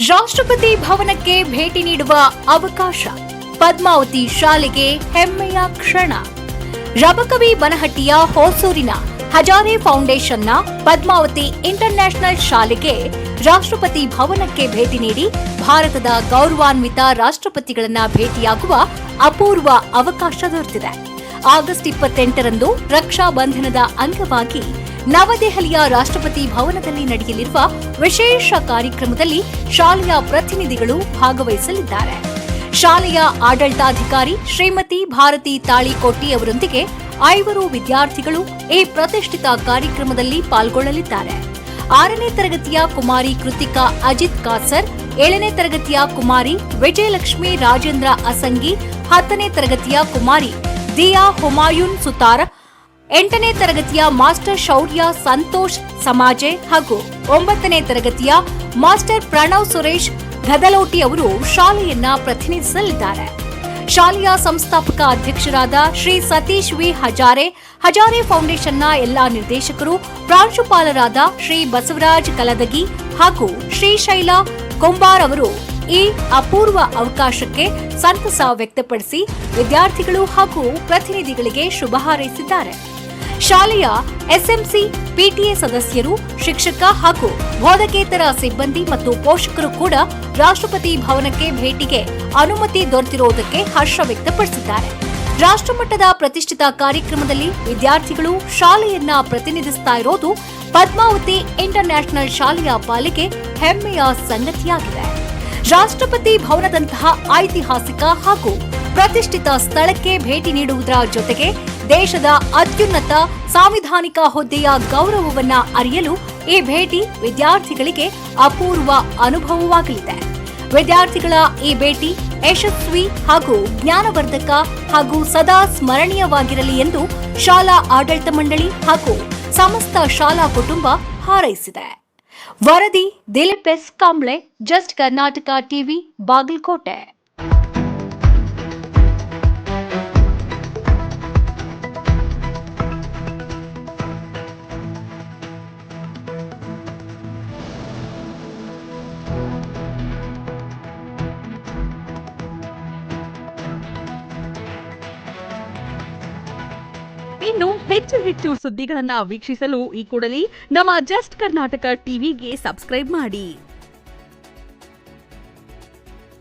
ರಾಷ್ಟ್ರಪತಿ ಭವನಕ್ಕೆ ಭೇಟಿ ನೀಡುವ ಅವಕಾಶ, ಪದ್ಮಾವತಿ ಶಾಲೆಗೆ ಹೆಮ್ಮೆಯ ಕ್ಷಣ. ರಬಕವಿ ಬನಹಟ್ಟಿಯ ಹೊಸೂರಿನ ಹಜಾರೆ ಫೌಂಡೇಶನ್ನ ಪದ್ಮಾವತಿ ಇಂಟರ್ನ್ಯಾಷನಲ್ ಶಾಲೆಗೆ ರಾಷ್ಟ್ರಪತಿ ಭವನಕ್ಕೆ ಭೇಟಿ ನೀಡಿ ಭಾರತದ ಗೌರವಾನ್ವಿತ ರಾಷ್ಟ್ರಪತಿಗಳನ್ನ ಭೇಟಿಯಾಗುವ ಅಪೂರ್ವ ಅವಕಾಶ ದೊರೆತಿದೆ. ಆಗಸ್ಟ್ 28ರಂದು ರಕ್ಷಾ ಬಂಧನದ ಅಂಗವಾಗಿ ನವದೆಹಲಿಯ ರಾಷ್ಟ್ರಪತಿ ಭವನದಲ್ಲಿ ನಡೆಯಲಿರುವ ವಿಶೇಷ ಕಾರ್ಯಕ್ರಮದಲ್ಲಿ ಶಾಲೆಯ ಪ್ರತಿನಿಧಿಗಳು ಭಾಗವಹಿಸಲಿದ್ದಾರೆ. ಶಾಲೆಯ ಆಡಳಿತಾಧಿಕಾರಿ ಶ್ರೀಮತಿ ಭಾರತಿ ತಾಳಿಕೋಟಿ ಅವರೊಂದಿಗೆ 5 ವಿದ್ಯಾರ್ಥಿಗಳು ಈ ಪ್ರತಿಷ್ಠಿತ ಕಾರ್ಯಕ್ರಮದಲ್ಲಿ ಪಾಲ್ಗೊಳ್ಳಲಿದ್ದಾರೆ. 6ನೇ ತರಗತಿಯ ಕುಮಾರಿ ಕೃತಿಕಾ ಅಜಿತ್ ಕಾಸರ್, 7ನೇ ತರಗತಿಯ ಕುಮಾರಿ ವಿಜಯಲಕ್ಷ್ಮಿ ರಾಜೇಂದ್ರ ಅಸಂಗಿ, 10ನೇ ತರಗತಿಯ ಕುಮಾರಿ ದಿಯಾ ಹುಮಾಯೂನ್ ಸುತಾರ್, 8ನೇ ತರಗತಿಯ ಮಾಸ್ಟರ್ ಶೌರ್ಯ ಸಂತೋಷ್ ಸಮಾಜೆ ಹಾಗೂ 9ನೇ ತರಗತಿಯ ಮಾಸ್ಟರ್ ಪ್ರಣವ್ ಸುರೇಶ್ ಗದಲೋಟಿ ಅವರು ಶಾಲೆಯನ್ನ ಪ್ರತಿನಿಧಿಸಲಿದ್ದಾರೆ. ಶಾಲೆಯ ಸಂಸ್ಥಾಪಕ ಅಧ್ಯಕ್ಷರಾದ ಶ್ರೀ ಸತೀಶ್ ವಿ ಹಜಾರೆ, ಹಜಾರೆ ಫೌಂಡೇಶನ್ನ ಎಲ್ಲಾ ನಿರ್ದೇಶಕರು, ಪ್ರಾಂಶುಪಾಲರಾದ ಶ್ರೀ ಬಸವರಾಜ್ ಕಲದಗಿ ಹಾಗೂ ಶ್ರೀಶೈಲ ಕೊಂಬಾರ್ ಅವರು ಈ ಅಪೂರ್ವ ಅವಕಾಶಕ್ಕೆ ಸಂತಸ ವ್ಯಕ್ತಪಡಿಸಿ ವಿದ್ಯಾರ್ಥಿಗಳು ಹಾಗೂ ಪ್ರತಿನಿಧಿಗಳಿಗೆ ಶುಭ ಹಾರೈಸಿದ್ದಾರೆ. ಶಾಲೆಯ ಎಸ್ಎಂಸಿ, ಪಿಟಿಎ ಸದಸ್ಯರು, ಶಿಕ್ಷಕ ಹಾಗೂ ಬೋಧಕೇತರ ಸಿಬ್ಬಂದಿ ಮತ್ತು ಪೋಷಕರು ಕೂಡ ರಾಷ್ಟ್ರಪತಿ ಭವನಕ್ಕೆ ಭೇಟಿಗೆ ಅನುಮತಿ ದೊರೆತಿರುವುದಕ್ಕೆ ಹರ್ಷ ವ್ಯಕ್ತಪಡಿಸಿದ್ದಾರೆ. ರಾಷ್ಟ್ರಮಟ್ಟದ ಪ್ರತಿಷ್ಠಿತ ಕಾರ್ಯಕ್ರಮದಲ್ಲಿ ವಿದ್ಯಾರ್ಥಿಗಳು ಶಾಲೆಯನ್ನ ಪ್ರತಿನಿಧಿಸುತ್ತಾ ಇರೋದು ಪದ್ಮಾವತಿ ಇಂಟರ್ನ್ಯಾಷನಲ್ ಶಾಲೆಯ ಪಾಲಿಗೆ ಹೆಮ್ಮೆಯ ಸಂಗತಿಯಾಗಿದೆ. ರಾಷ್ಟ್ರಪತಿ ಭವನದಂತಹ ಐತಿಹಾಸಿಕ ಹಾಗೂ ಪ್ರತಿಷ್ಠಿತ ಸ್ಥಳಕ್ಕೆ ಭೇಟಿ ನೀಡುವುದರ ಜೊತೆಗೆ ದೇಶದ ಅತ್ಯುನ್ನತ ಸಾಂವಿಧಾನಿಕ ಹುದ್ದೆಯ ಗೌರವವನ್ನ ಅರಿಯಲು ಈ ಭೇಟಿ ವಿದ್ಯಾರ್ಥಿಗಳಿಗೆ ಅಪೂರ್ವ ಅನುಭವವಾಗಲಿದೆ. ವಿದ್ಯಾರ್ಥಿಗಳ ಈ ಭೇಟಿ ಯಶಸ್ವಿ ಹಾಗೂ ಜ್ಞಾನವರ್ಧಕ ಹಾಗೂ ಸದಾ ಸ್ಮರಣೀಯವಾಗಿರಲಿ ಎಂದು ಶಾಲಾ ಆಡಳಿತ ಮಂಡಳಿ ಹಾಗೂ ಸಮಸ್ತ ಶಾಲಾ ಕುಟುಂಬ ಹಾರೈಸಿದೆ. ವರದಿ Dilip S Kamble, just Karnataka TV, Bagalkot. ಇನ್ನು ಹೆಚ್ಚು ಸುದ್ದಿಗಳನ್ನ ವೀಕ್ಷಿಸಲು ಈ ಕೂಡಲೇ ನಮ್ಮ ಜಸ್ಟ್ ಕರ್ನಾಟಕ ಟಿವಿಗೆ ಸಬ್ಸ್ಕ್ರೈಬ್ ಮಾಡಿ.